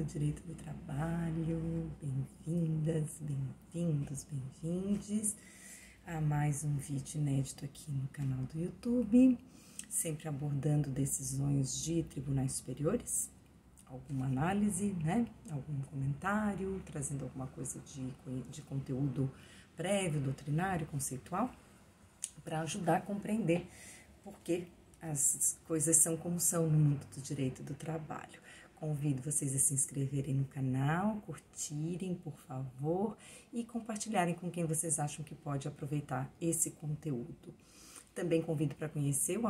Direito do Trabalho, bem-vindas, bem-vindos, bem-vindes a mais um vídeo inédito aqui no canal do YouTube, sempre abordando decisões de tribunais superiores, alguma análise, algum comentário, trazendo alguma coisa de conteúdo prévio, doutrinário, conceitual, para ajudar a compreender por que as coisas são como são no mundo do direito do trabalho. Convido vocês a se inscreverem no canal, curtirem, por favor, e compartilharem com quem vocês acham que pode aproveitar esse conteúdo. Também convido para conhecer o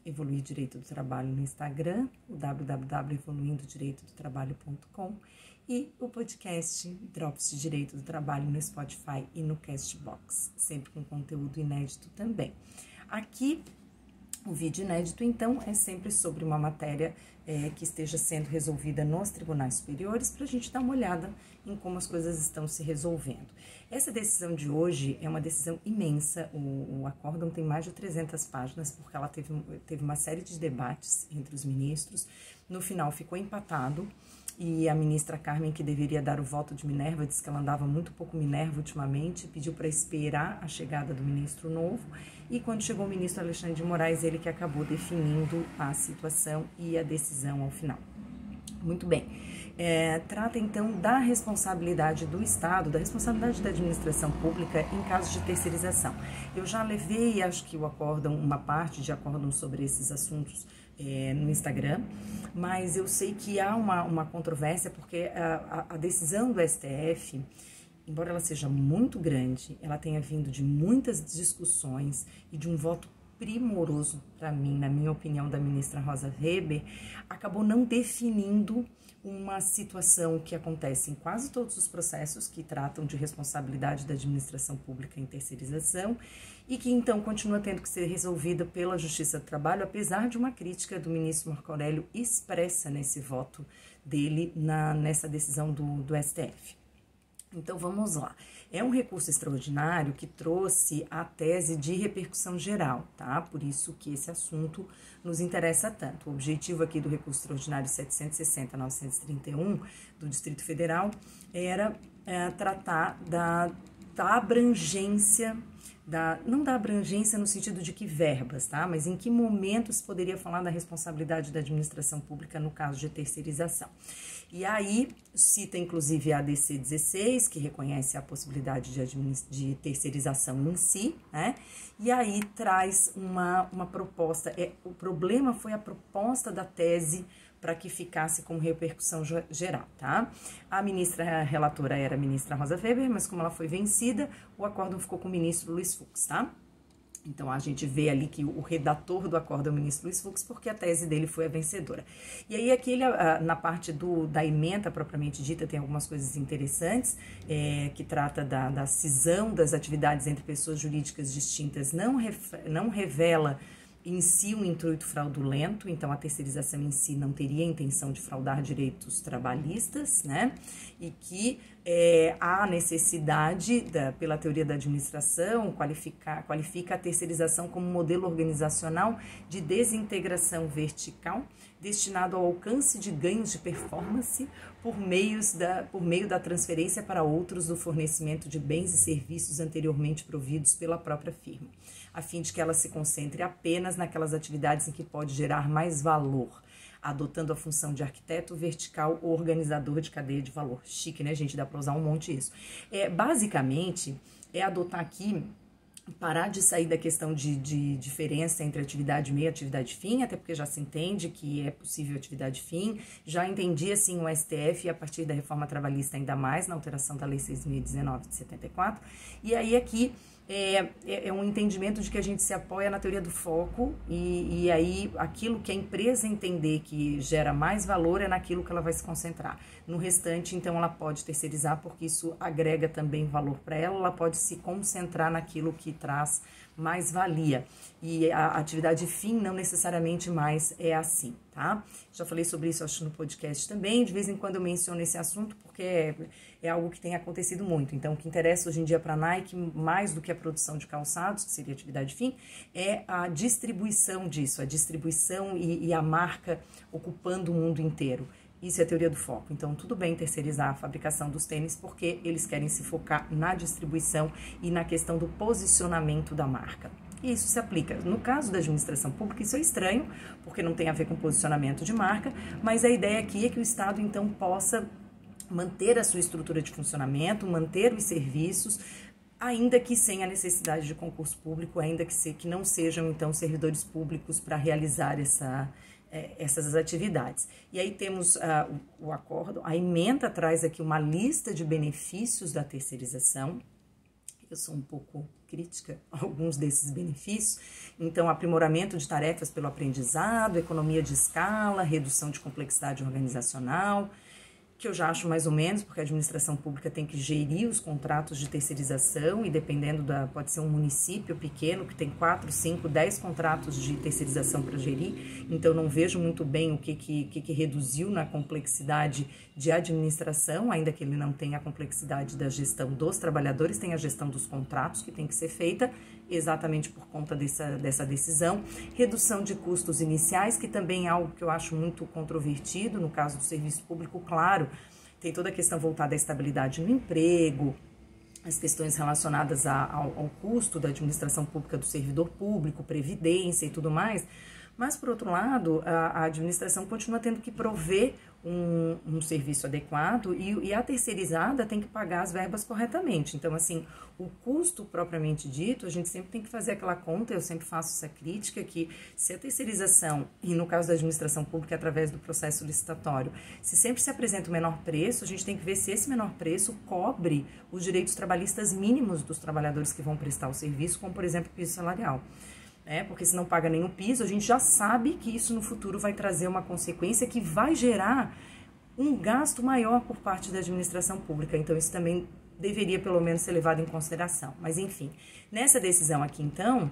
@Evoluir Direito do Trabalho no Instagram, o www.evoluindodireitodotrabalho.com e o podcast Drops de Direito do Trabalho no Spotify e no Castbox, sempre com conteúdo inédito também. Aqui, o vídeo inédito, então, é sempre sobre uma matéria que esteja sendo resolvida nos tribunais superiores, para a gente dar uma olhada em como as coisas estão se resolvendo. Essa decisão de hoje é uma decisão imensa, o acórdão tem mais de 300 páginas, porque ela teve uma série de debates entre os ministros, no final ficou empatado, e a ministra Carmen, que deveria dar o voto de Minerva, disse que ela andava muito pouco Minerva ultimamente, pediu para esperar a chegada do ministro novo, e quando chegou o ministro Alexandre de Moraes, ele que acabou definindo a situação e a decisão ao final. Muito bem. Trata então da responsabilidade do Estado, da responsabilidade da administração pública em caso de terceirização. Eu já levei, acho que o acórdão, uma parte de acórdão sobre esses assuntos no Instagram, mas eu sei que há uma controvérsia porque a decisão do STF, embora ela seja muito grande, ela tenha vindo de muitas discussões e de um voto primoroso para mim, na minha opinião, da ministra Rosa Weber, acabou não definindo uma situação que acontece em quase todos os processos que tratam de responsabilidade da administração pública em terceirização e que então continua tendo que ser resolvida pela Justiça do Trabalho, apesar de uma crítica do ministro Marco Aurélio expressa nesse voto dele, nessa decisão do STF. Então, vamos lá. É um recurso extraordinário que trouxe a tese de repercussão geral, tá? Por isso que esse assunto nos interessa tanto. O objetivo aqui do recurso extraordinário 760.931 do Distrito Federal era tratar da abrangência, não da abrangência no sentido de que verbas, tá? Mas em que momento se poderia falar da responsabilidade da administração pública no caso de terceirização. E aí cita inclusive a ADC 16, que reconhece a possibilidade de terceirização em si, né? E aí traz uma proposta, o problema foi a proposta da tese para que ficasse com repercussão geral, tá? A ministra relatora era a ministra Rosa Weber, mas como ela foi vencida, o acórdão ficou com o ministro Luiz Fux, tá? Então, a gente vê ali que o redator do acórdão é o ministro Luiz Fux, porque a tese dele foi a vencedora. E aí, aqui, na parte da ementa propriamente dita, tem algumas coisas interessantes, que trata da cisão das atividades entre pessoas jurídicas distintas, não revela em si um intuito fraudulento, então a terceirização em si não teria a intenção de fraudar direitos trabalhistas, né? E que há necessidade, pela teoria da administração, qualifica a terceirização como modelo organizacional de desintegração vertical, destinado ao alcance de ganhos de performance por meio da transferência para outros do fornecimento de bens e serviços anteriormente providos pela própria firma, a fim de que ela se concentre apenas naquelas atividades em que pode gerar mais valor, adotando a função de arquiteto vertical ou organizador de cadeia de valor. Chique, né, gente? Dá para usar um monte disso. Basicamente, adotar aqui, parar de sair da questão de diferença entre atividade meio e atividade fim, até porque já se entende que é possível atividade fim, já entendia assim o STF a partir da reforma trabalhista ainda mais, na alteração da lei 6.019 de 74, e aí aqui é um entendimento de que a gente se apoia na teoria do foco e aí aquilo que a empresa entender que gera mais valor é naquilo que ela vai se concentrar. No restante, então, ela pode terceirizar porque isso agrega também valor para ela pode se concentrar naquilo que traz mais valia. E a atividade fim não necessariamente mais é assim, tá? Já falei sobre isso, acho, no podcast também. De vez em quando eu menciono esse assunto porque é algo que tem acontecido muito. Então, o que interessa hoje em dia para a Nike, mais do que a produção de calçados, que seria atividade fim, é a distribuição disso, a distribuição e a marca ocupando o mundo inteiro. Isso é a teoria do foco. Então, tudo bem terceirizar a fabricação dos tênis, porque eles querem se focar na distribuição e na questão do posicionamento da marca. E isso se aplica. No caso da administração pública, isso é estranho, porque não tem a ver com posicionamento de marca, mas a ideia aqui é que o Estado, então, possa manter a sua estrutura de funcionamento, manter os serviços, ainda que sem a necessidade de concurso público, ainda que não sejam, então, servidores públicos para realizar essas atividades. E aí temos o acordo, a ementa traz aqui uma lista de benefícios da terceirização. Eu sou um pouco crítica a alguns desses benefícios. Então, aprimoramento de tarefas pelo aprendizado, economia de escala, redução de complexidade organizacional, que eu já acho mais ou menos, porque a administração pública tem que gerir os contratos de terceirização e dependendo pode ser um município pequeno que tem 4, 5, 10 contratos de terceirização para gerir, então não vejo muito bem o que reduziu na complexidade de administração, ainda que ele não tenha a complexidade da gestão dos trabalhadores, tem a gestão dos contratos que tem que ser feita exatamente por conta dessa decisão. Redução de custos iniciais, que também é algo que eu acho muito controvertido no caso do serviço público, claro, tem toda a questão voltada à estabilidade no emprego, as questões relacionadas ao custo da administração pública do servidor público, previdência e tudo mais, mas, por outro lado, a administração continua tendo que prover um serviço adequado e a terceirizada tem que pagar as verbas corretamente. Então, assim, o custo propriamente dito, a gente sempre tem que fazer aquela conta, eu sempre faço essa crítica, que se a terceirização, e no caso da administração pública, através do processo licitatório, se sempre se apresenta o menor preço, a gente tem que ver se esse menor preço cobre os direitos trabalhistas mínimos dos trabalhadores que vão prestar o serviço, como, por exemplo, o piso salarial. Porque se não paga nenhum piso, a gente já sabe que isso no futuro vai trazer uma consequência que vai gerar um gasto maior por parte da administração pública. Então, isso também deveria, pelo menos, ser levado em consideração. Mas, enfim, nessa decisão aqui, então,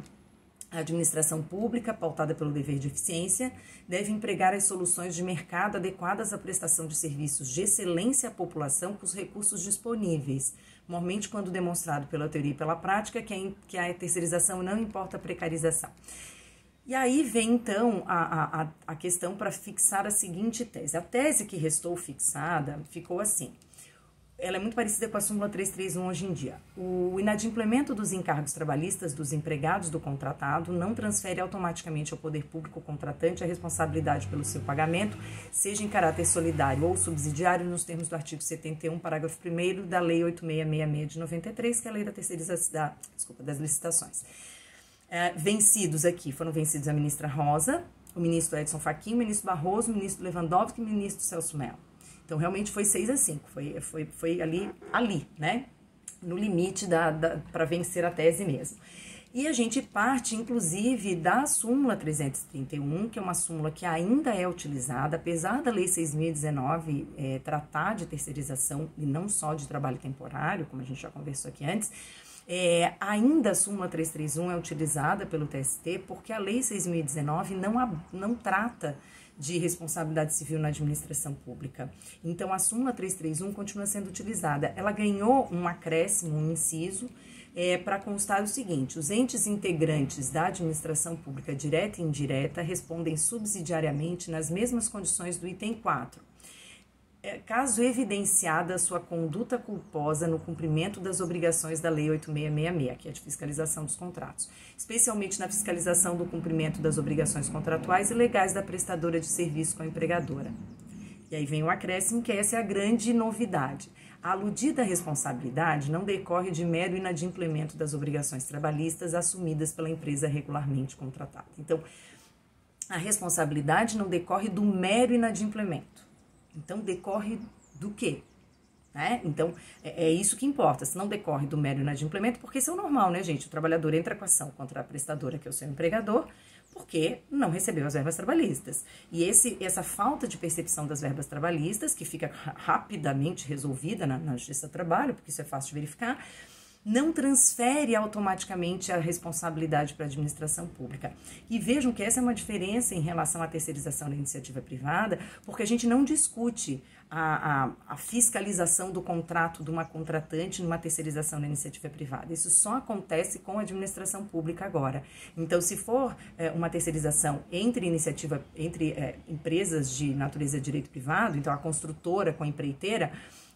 a administração pública, pautada pelo dever de eficiência, deve empregar as soluções de mercado adequadas à prestação de serviços de excelência à população com os recursos disponíveis, normalmente quando demonstrado pela teoria e pela prática que a terceirização não importa a precarização. E aí vem, então, a questão para fixar a seguinte tese. A tese que restou fixada ficou assim. Ela é muito parecida com a súmula 331 hoje em dia. O inadimplemento dos encargos trabalhistas dos empregados do contratado não transfere automaticamente ao poder público contratante a responsabilidade pelo seu pagamento, seja em caráter solidário ou subsidiário, nos termos do artigo 71, parágrafo 1º da Lei 8666 de 93, que é a lei da terceirização, das licitações. Foram vencidos a ministra Rosa, o ministro Edson Fachin, o ministro Barroso, o ministro Lewandowski e o ministro Celso Mello. Então, realmente foi 6-5, foi ali, né, no limite para vencer a tese mesmo. E a gente parte, inclusive, da súmula 331, que é uma súmula que ainda é utilizada, apesar da Lei 6.019 tratar de terceirização e não só de trabalho temporário, como a gente já conversou aqui antes, ainda a súmula 331 é utilizada pelo TST porque a Lei 6.019 não trata de responsabilidade civil na administração pública. Então, a súmula 331 continua sendo utilizada. Ela ganhou um acréscimo, um inciso, para constar o seguinte: os entes integrantes da administração pública direta e indireta respondem subsidiariamente nas mesmas condições do item 4. Caso evidenciada a sua conduta culposa no cumprimento das obrigações da Lei 8666, que é de fiscalização dos contratos, especialmente na fiscalização do cumprimento das obrigações contratuais e legais da prestadora de serviço com a empregadora. E aí vem o acréscimo, que essa é a grande novidade. A aludida responsabilidade não decorre de mero inadimplemento das obrigações trabalhistas assumidas pela empresa regularmente contratada. Então, a responsabilidade não decorre do mero inadimplemento. Então, decorre do quê? Então, é isso que importa. Se não decorre do mero inadimplemento, porque isso é o normal, né, gente? O trabalhador entra com ação contra a prestadora, que é o seu empregador, porque não recebeu as verbas trabalhistas. E essa falta de percepção das verbas trabalhistas, que fica rapidamente resolvida na Justiça do Trabalho, porque isso é fácil de verificar, não transfere automaticamente a responsabilidade para a administração pública. E vejam que essa é uma diferença em relação à terceirização da iniciativa privada, porque a gente não discute a fiscalização do contrato de uma contratante numa terceirização da iniciativa privada. Isso só acontece com a administração pública agora. Então, se for uma terceirização entre empresas de natureza de direito privado, então a construtora com a empreiteira,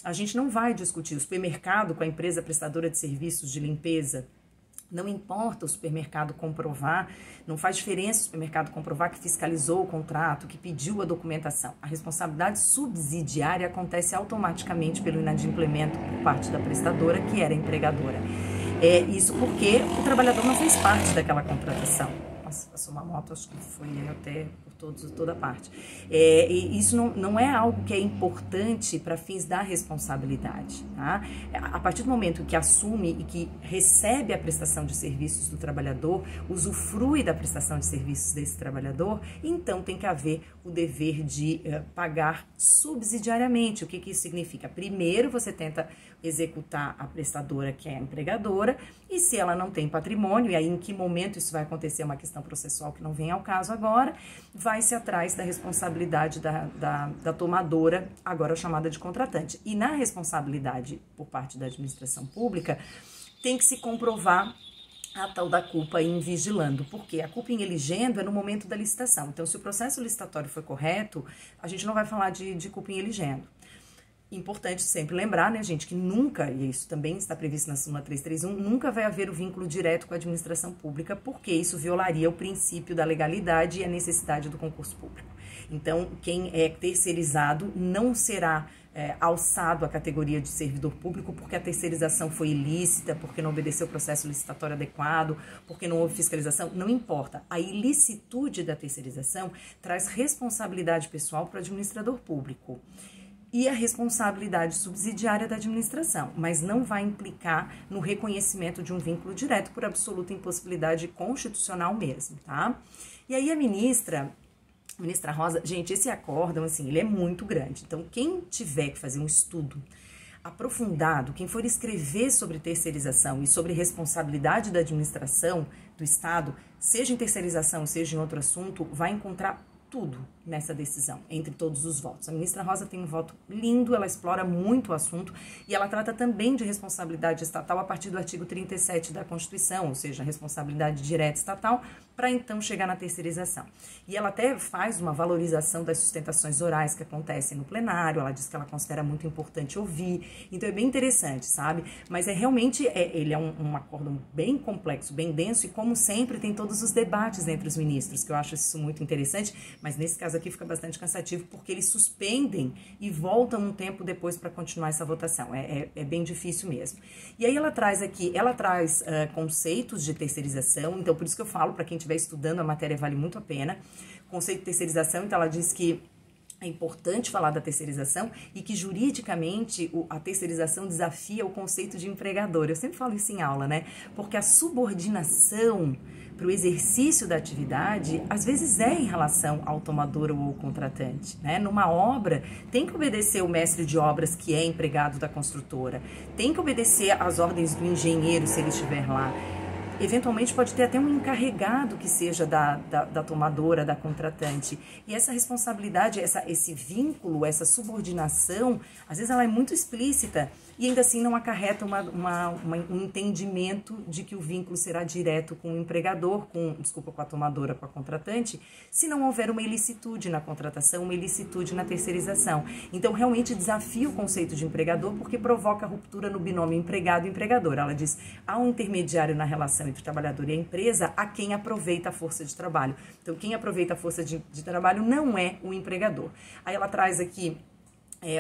a gente não vai discutir o supermercado com a empresa prestadora de serviços de limpeza. Não importa o supermercado comprovar, não faz diferença o supermercado comprovar que fiscalizou o contrato, que pediu a documentação. A responsabilidade subsidiária acontece automaticamente pelo inadimplemento por parte da prestadora, que era a empregadora. Isso porque o trabalhador não fez parte daquela contratação. Nossa, passou uma moto, acho que foi até por toda parte. E isso não é algo que é importante para fins da responsabilidade. Tá? A partir do momento que assume e que recebe a prestação de serviços do trabalhador, usufrui da prestação de serviços desse trabalhador, então tem que haver o dever de pagar subsidiariamente. O que isso significa? Primeiro você tenta executar a prestadora, que é a empregadora, e se ela não tem patrimônio, e aí em que momento isso vai acontecer, é uma questão processual que não vem ao caso agora, vai-se atrás da responsabilidade da tomadora, agora chamada de contratante. E na responsabilidade por parte da administração pública, tem que se comprovar a tal da culpa em vigilando, porque a culpa em eligendo é no momento da licitação. Então, se o processo licitatório foi correto, a gente não vai falar de culpa em eligendo. Importante sempre lembrar, né, gente, que nunca, e isso também está previsto na súmula 331, nunca vai haver o vínculo direto com a administração pública, porque isso violaria o princípio da legalidade e a necessidade do concurso público. Então, quem é terceirizado não será alçado à categoria de servidor público porque a terceirização foi ilícita, porque não obedeceu o processo licitatório adequado, porque não houve fiscalização, não importa. A ilicitude da terceirização traz responsabilidade pessoal para o administrador público e a responsabilidade subsidiária da administração, mas não vai implicar no reconhecimento de um vínculo direto por absoluta impossibilidade constitucional mesmo, tá? E aí a ministra Rosa, gente, esse acórdão, assim, ele é muito grande, então quem tiver que fazer um estudo aprofundado, quem for escrever sobre terceirização e sobre responsabilidade da administração do Estado, seja em terceirização, seja em outro assunto, vai encontrar tudo nessa decisão, entre todos os votos. A ministra Rosa tem um voto lindo, ela explora muito o assunto e ela trata também de responsabilidade estatal a partir do artigo 37 da Constituição, ou seja, responsabilidade direta estatal, para então chegar na terceirização. E ela até faz uma valorização das sustentações orais que acontecem no plenário, ela diz que ela considera muito importante ouvir, então é bem interessante, sabe? Mas ele é um acórdão bem complexo, bem denso e como sempre tem todos os debates entre os ministros, que eu acho isso muito interessante, mas nesse caso aqui fica bastante cansativo porque eles suspendem e voltam um tempo depois para continuar essa votação, é bem difícil mesmo. E aí ela traz conceitos de terceirização, então por isso que eu falo, para quem estiver estudando, a matéria vale muito a pena. Conceito de terceirização, então ela diz que é importante falar da terceirização e que juridicamente a terceirização desafia o conceito de empregador. Eu sempre falo isso em aula, né? Porque a subordinação para o exercício da atividade, às vezes em relação ao tomador ou ao contratante, né? Numa obra, tem que obedecer o mestre de obras que é empregado da construtora, tem que obedecer às ordens do engenheiro se ele estiver lá. Eventualmente pode ter até um encarregado que seja da tomadora, da contratante. E essa responsabilidade, esse vínculo, essa subordinação, às vezes ela é muito explícita e ainda assim não acarreta um entendimento de que o vínculo será direto com o empregador, com a tomadora, com a contratante, se não houver uma ilicitude na contratação, uma ilicitude na terceirização. Então, realmente desafia o conceito de empregador porque provoca ruptura no binômio empregado e empregador. Ela diz, há um intermediário na relação entre o trabalhador e a empresa a quem aproveita a força de trabalho. Então, quem aproveita a força de trabalho não é o empregador. Aí ela traz aqui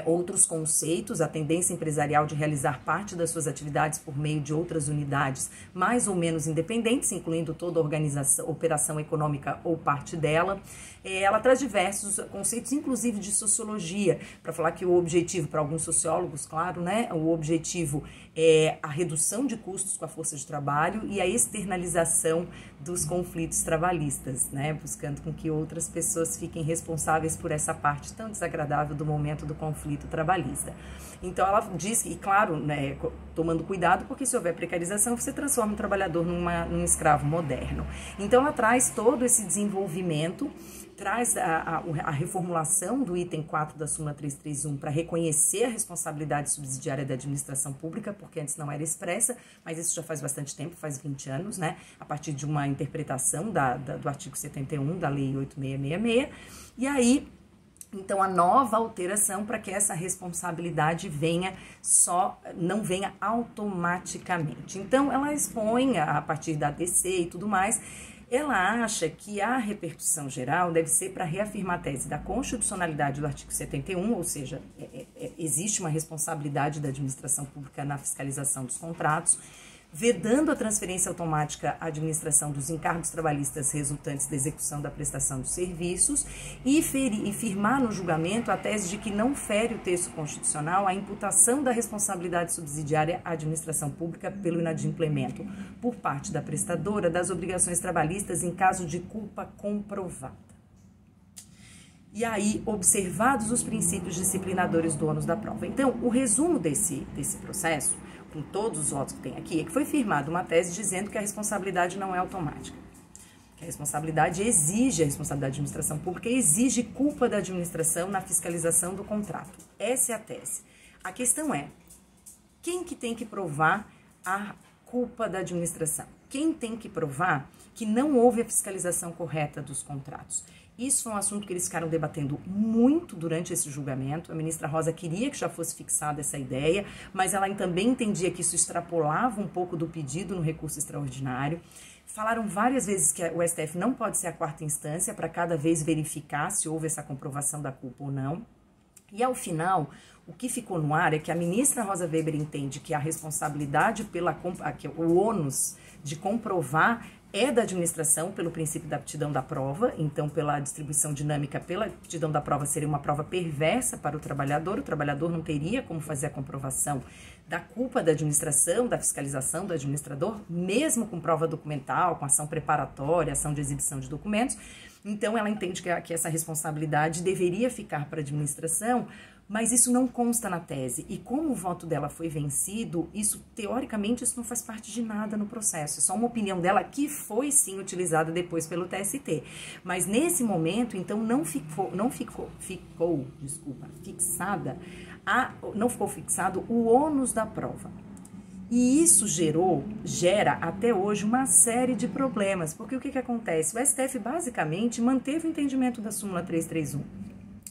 outros conceitos, a tendência empresarial de realizar parte das suas atividades por meio de outras unidades mais ou menos independentes, incluindo toda organização, operação econômica ou parte dela. Ela traz diversos conceitos, inclusive de sociologia, para falar que o objetivo, para alguns sociólogos, claro, né, o objetivo a redução de custos com a força de trabalho e a externalização dos conflitos trabalhistas, né? Buscando com que outras pessoas fiquem responsáveis por essa parte tão desagradável do momento do conflito trabalhista. Então ela diz, e claro, né, tomando cuidado, porque se houver precarização, você transforma o trabalhador num escravo moderno. Então ela traz todo esse desenvolvimento, traz a reformulação do item 4 da súmula 331 para reconhecer a responsabilidade subsidiária da administração pública, porque antes não era expressa, mas isso já faz bastante tempo, faz 20 anos, né? A partir de uma interpretação do artigo 71 da Lei 8666. E aí, então, a nova alteração para que essa responsabilidade não venha automaticamente. Então, ela expõe, a partir da ADC e tudo mais, ela acha que a repercussão geral deve ser para reafirmar a tese da constitucionalidade do artigo 71, ou seja, existe uma responsabilidade da administração pública na fiscalização dos contratos, vedando a transferência automática à administração dos encargos trabalhistas resultantes da execução da prestação dos serviços e firmar no julgamento a tese de que não fere o texto constitucional a imputação da responsabilidade subsidiária à administração pública pelo inadimplemento por parte da prestadora das obrigações trabalhistas em caso de culpa comprovada. E aí, observados os princípios disciplinadores do ônus da prova. Então, o resumo desse processo, com todos os votos que tem aqui, é que foi firmada uma tese dizendo que a responsabilidade não é automática. Que a responsabilidade a responsabilidade da administração pública exige culpa da administração na fiscalização do contrato. Essa é a tese. A questão é, quem que tem que provar a culpa da administração? Quem tem que provar que não houve a fiscalização correta dos contratos? Isso foi um assunto que eles ficaram debatendo muito durante esse julgamento. A ministra Rosa queria que já fosse fixada essa ideia, mas ela também entendia que isso extrapolava um pouco do pedido no recurso extraordinário. Falaram várias vezes que o STF não pode ser a quarta instância para cada vez verificar se houve essa comprovação da culpa ou não. E ao final, o que ficou no ar é que a ministra Rosa Weber entende que a responsabilidade o ônus de comprovar é da administração pelo princípio da aptidão da prova, então pela distribuição dinâmica pela aptidão da prova seria uma prova perversa para o trabalhador não teria como fazer a comprovação da culpa da administração, da fiscalização do administrador, mesmo com prova documental, com ação preparatória, ação de exibição de documentos. Então ela entende que essa responsabilidade deveria ficar para a administração, mas isso não consta na tese. E como o voto dela foi vencido, teoricamente, isso não faz parte de nada no processo. É só uma opinião dela que foi, sim, utilizada depois pelo TST. Mas nesse momento, então, não ficou fixado o ônus da prova. E isso gera até hoje uma série de problemas, porque o que acontece? O STF basicamente manteve o entendimento da súmula 331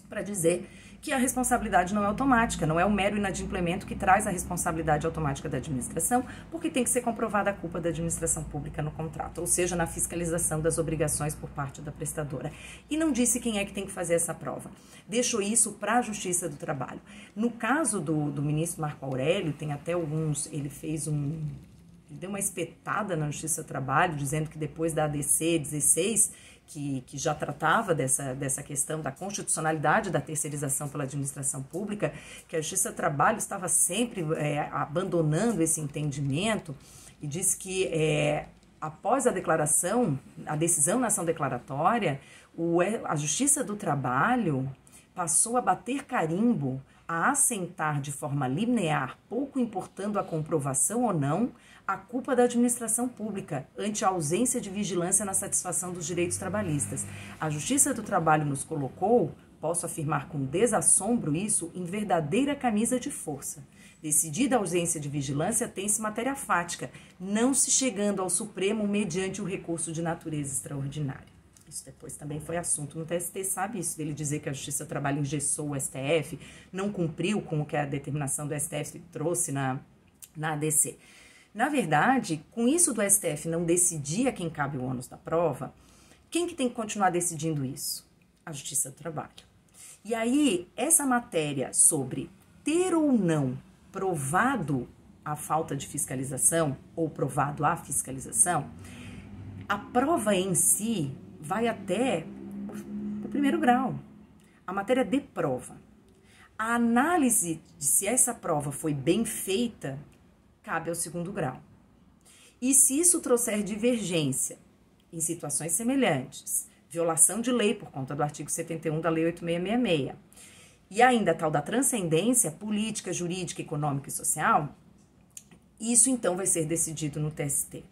para dizer que a responsabilidade não é automática, não é o mero inadimplemento que traz a responsabilidade automática da administração, porque tem que ser comprovada a culpa da administração pública no contrato, ou seja, na fiscalização das obrigações por parte da prestadora. E não disse quem é que tem que fazer essa prova. Deixou isso para a Justiça do Trabalho. No caso do ministro Marco Aurélio, tem até ele deu uma espetada na Justiça do Trabalho, dizendo que depois da ADC 16, que já tratava dessa questão da constitucionalidade da terceirização pela administração pública, que a Justiça do Trabalho estava sempre abandonando esse entendimento e disse que após a decisão na ação declaratória, a Justiça do Trabalho passou a bater carimbo, a assentar de forma linear, pouco importando a comprovação ou não, a culpa da administração pública ante a ausência de vigilância na satisfação dos direitos trabalhistas. A Justiça do Trabalho nos colocou, posso afirmar com desassombro isso, em verdadeira camisa de força. Decidida a ausência de vigilância, tem-se matéria fática, não se chegando ao Supremo mediante o recurso de natureza extraordinária. Isso depois também foi assunto no TST, sabe isso, dele dizer que a Justiça do Trabalho engessou o STF, não cumpriu com o que a determinação do STF trouxe na ADC. Na verdade, com isso do STF não decidir a quem cabe o ônus da prova, quem que tem que continuar decidindo isso? A Justiça do Trabalho. E aí, essa matéria sobre ter ou não provado a falta de fiscalização ou provado a fiscalização, a prova em si vai até o primeiro grau. A matéria de prova. A análise de se essa prova foi bem feita cabe ao segundo grau. E se isso trouxer divergência em situações semelhantes, violação de lei por conta do artigo 71 da Lei 8666, e ainda a tal da transcendência política, jurídica, econômica e social, isso então vai ser decidido no TST.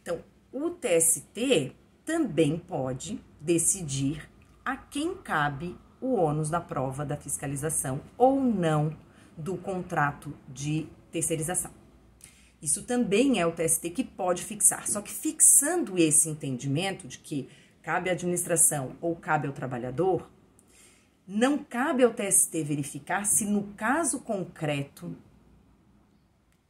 Então, o TST também pode decidir a quem cabe o ônus da prova da fiscalização ou não do contrato de terceirização. Isso também é o TST que pode fixar, só que fixando esse entendimento de que cabe à administração ou cabe ao trabalhador, não cabe ao TST verificar se no caso concreto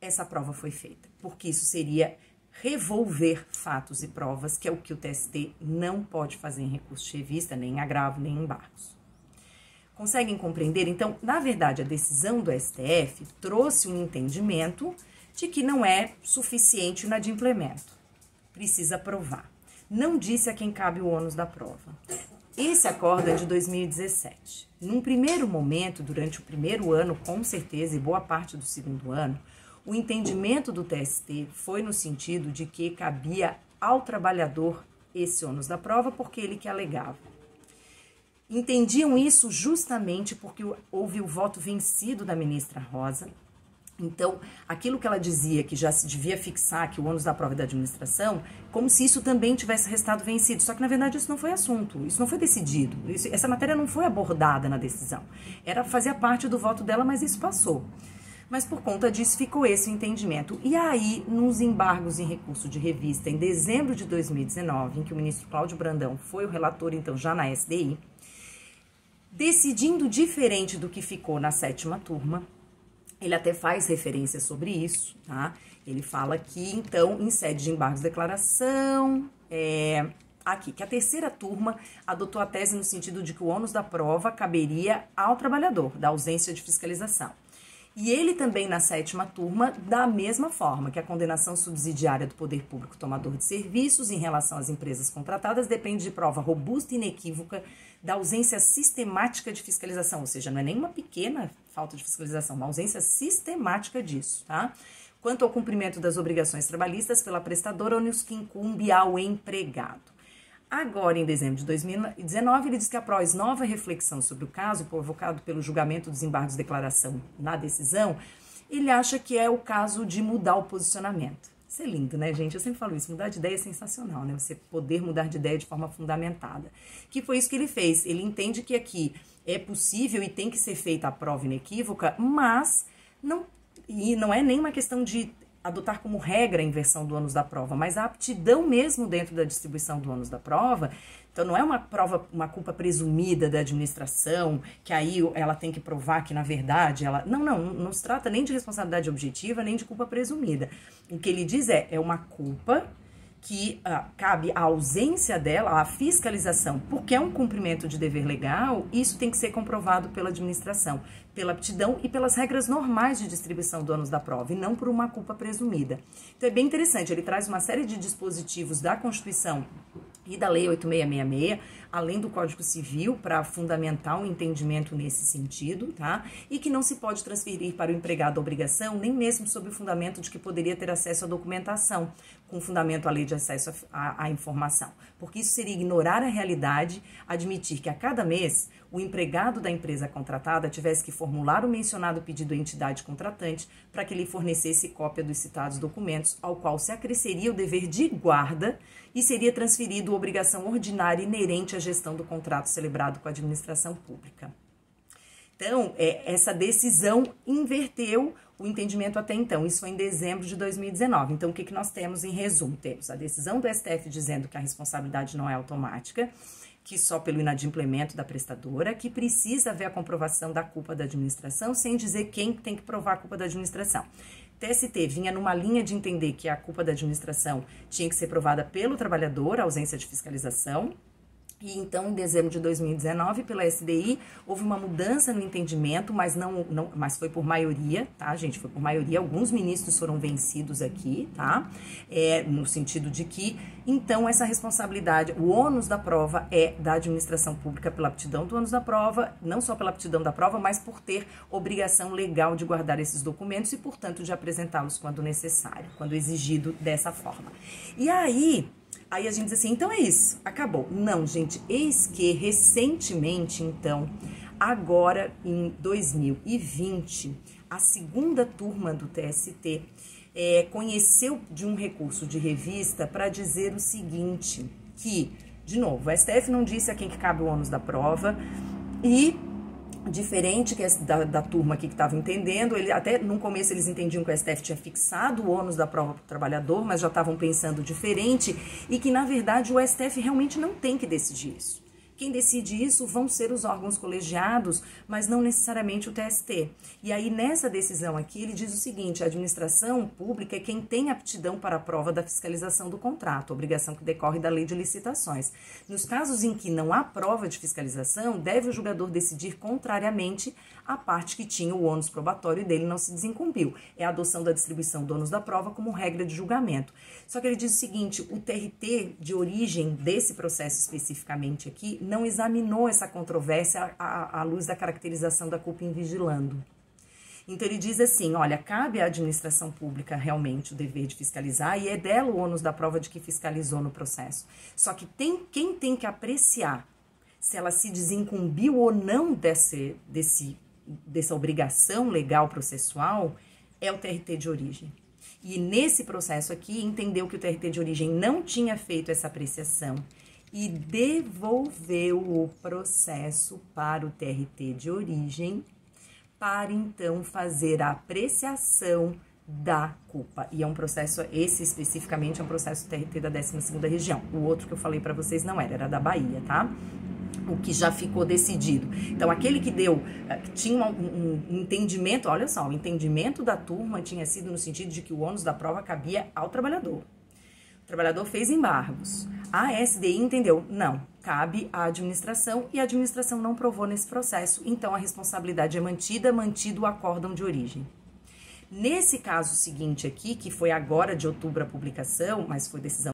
essa prova foi feita, porque isso seria revolver fatos e provas, que é o que o TST não pode fazer em recurso de revista, nem em agravo, nem em embargos. Conseguem compreender? Então, na verdade, a decisão do STF trouxe um entendimento de que não é suficiente o inadimplemento. Precisa provar. Não disse a quem cabe o ônus da prova. Esse acordo é de 2017. Num primeiro momento, durante o primeiro ano, com certeza, e boa parte do segundo ano, o entendimento do TST foi no sentido de que cabia ao trabalhador esse ônus da prova, porque ele que alegava. Entendiam isso justamente porque houve o voto vencido da ministra Rosa. Então, aquilo que ela dizia que já se devia fixar que o ônus da prova é da administração, como se isso também tivesse restado vencido. Só que, na verdade, isso não foi assunto, isso não foi decidido. Essa matéria não foi abordada na decisão. Fazia parte do voto dela, mas isso passou. Mas, por conta disso, ficou esse o entendimento. E aí, nos embargos em recurso de revista, em dezembro de 2019, em que o ministro Cláudio Brandão foi o relator, então, já na SDI, decidindo diferente do que ficou na 7ª turma, ele até faz referência sobre isso, tá? Ele fala que, então, em sede de embargos de declaração, aqui, que a 3ª turma adotou a tese no sentido de que o ônus da prova caberia ao trabalhador, da ausência de fiscalização. E ele também, na 7ª turma, da mesma forma, que a condenação subsidiária do poder público tomador de serviços em relação às empresas contratadas depende de prova robusta e inequívoca da ausência sistemática de fiscalização, ou seja, não é nenhuma pequena falta de fiscalização, uma ausência sistemática disso, tá? Quanto ao cumprimento das obrigações trabalhistas pela prestadora, ônus que incumbe ao empregado. Agora, em dezembro de 2019, ele diz que após nova reflexão sobre o caso, provocado pelo julgamento dos embargos de declaração na decisão, ele acha que é o caso de mudar o posicionamento. Isso é lindo, né, gente? Eu sempre falo isso, mudar de ideia é sensacional, né? Você poder mudar de ideia de forma fundamentada. Que foi isso que ele fez. Ele entende que aqui é possível e tem que ser feita a prova inequívoca, mas não é nem uma questão de adotar como regra a inversão do ônus da prova, mas a aptidão mesmo dentro da distribuição do ônus da prova. Então, não é uma culpa presumida da administração, que aí ela tem que provar que, na verdade, ela... Não se trata nem de responsabilidade objetiva, nem de culpa presumida. O que ele diz é uma culpa que cabe a ausência dela, a fiscalização, porque é um cumprimento de dever legal, isso tem que ser comprovado pela administração, pela aptidão e pelas regras normais de distribuição do ônus da prova, e não por uma culpa presumida. Então, é bem interessante, ele traz uma série de dispositivos da Constituição e da Lei 8666, além do Código Civil, para fundamentar um entendimento nesse sentido, tá? E que não se pode transferir para o empregado a obrigação, nem mesmo sob o fundamento de que poderia ter acesso à documentação, com fundamento à lei de acesso à informação. Porque isso seria ignorar a realidade, admitir que a cada mês o empregado da empresa contratada tivesse que formular o mencionado pedido à entidade contratante para que lhe fornecesse cópia dos citados documentos, ao qual se acresceria o dever de guarda e seria transferido a obrigação ordinária inerente à gestão do contrato celebrado com a administração pública. Então, essa decisão inverteu o entendimento até então. Isso foi em dezembro de 2019. Então, o que nós temos em resumo? Temos a decisão do STF dizendo que a responsabilidade não é automática, que só pelo inadimplemento da prestadora, que precisa haver a comprovação da culpa da administração, sem dizer quem tem que provar a culpa da administração. TST vinha numa linha de entender que a culpa da administração tinha que ser provada pelo trabalhador, a ausência de fiscalização, E então, em dezembro de 2019, pela SDI, houve uma mudança no entendimento, mas mas foi por maioria, tá, gente? Foi por maioria. Alguns ministros foram vencidos aqui, tá? No sentido de que, então, essa responsabilidade, o ônus da prova é da administração pública pela aptidão do ônus da prova, não só pela aptidão da prova, mas por ter obrigação legal de guardar esses documentos e, portanto, de apresentá-los quando necessário, quando exigido dessa forma. E aí a gente diz assim, então é isso, acabou. Não, gente, eis que recentemente, então, agora em 2020, a segunda turma do TST conheceu de um recurso de revista para dizer o seguinte, que, de novo, o STF não disse a quem que cabe o ônus da prova e... diferente que da turma aqui que estava entendendo, até no começo eles entendiam que o STF tinha fixado o ônus da prova para o trabalhador, mas já estavam pensando diferente e que, na verdade, o STF realmente não tem que decidir isso. Quem decide isso vão ser os órgãos colegiados, mas não necessariamente o TST. E aí, nessa decisão aqui, ele diz o seguinte, a administração pública é quem tem aptidão para a prova da fiscalização do contrato, obrigação que decorre da lei de licitações. Nos casos em que não há prova de fiscalização, deve o julgador decidir contrariamente à parte que tinha o ônus probatório e dele não se desincumbiu. É a adoção da distribuição do ônus da prova como regra de julgamento. Só que ele diz o seguinte, o TRT de origem desse processo especificamente aqui não examinou essa controvérsia à luz da caracterização da culpa invigilando. Então ele diz assim, olha, cabe à administração pública realmente o dever de fiscalizar e é dela o ônus da prova de que fiscalizou no processo. Só que quem tem que apreciar se ela se desincumbiu ou não dessa obrigação legal processual é o TRT de origem. E nesse processo aqui, entendeu que o TRT de origem não tinha feito essa apreciação e devolveu o processo para o TRT de origem para, então, fazer a apreciação da culpa. E é um processo, esse especificamente é um processo TRT da 12ª região. O outro que eu falei para vocês não era da Bahia, tá? O que já ficou decidido. Então, aquele que tinha um entendimento, olha só, o entendimento da turma tinha sido no sentido de que o ônus da prova cabia ao trabalhador. O trabalhador fez embargos. A SDI entendeu, não, cabe à administração e a administração não provou nesse processo, então a responsabilidade é mantido o acórdão de origem. Nesse caso seguinte aqui, que foi agora de outubro a publicação, mas foi decisão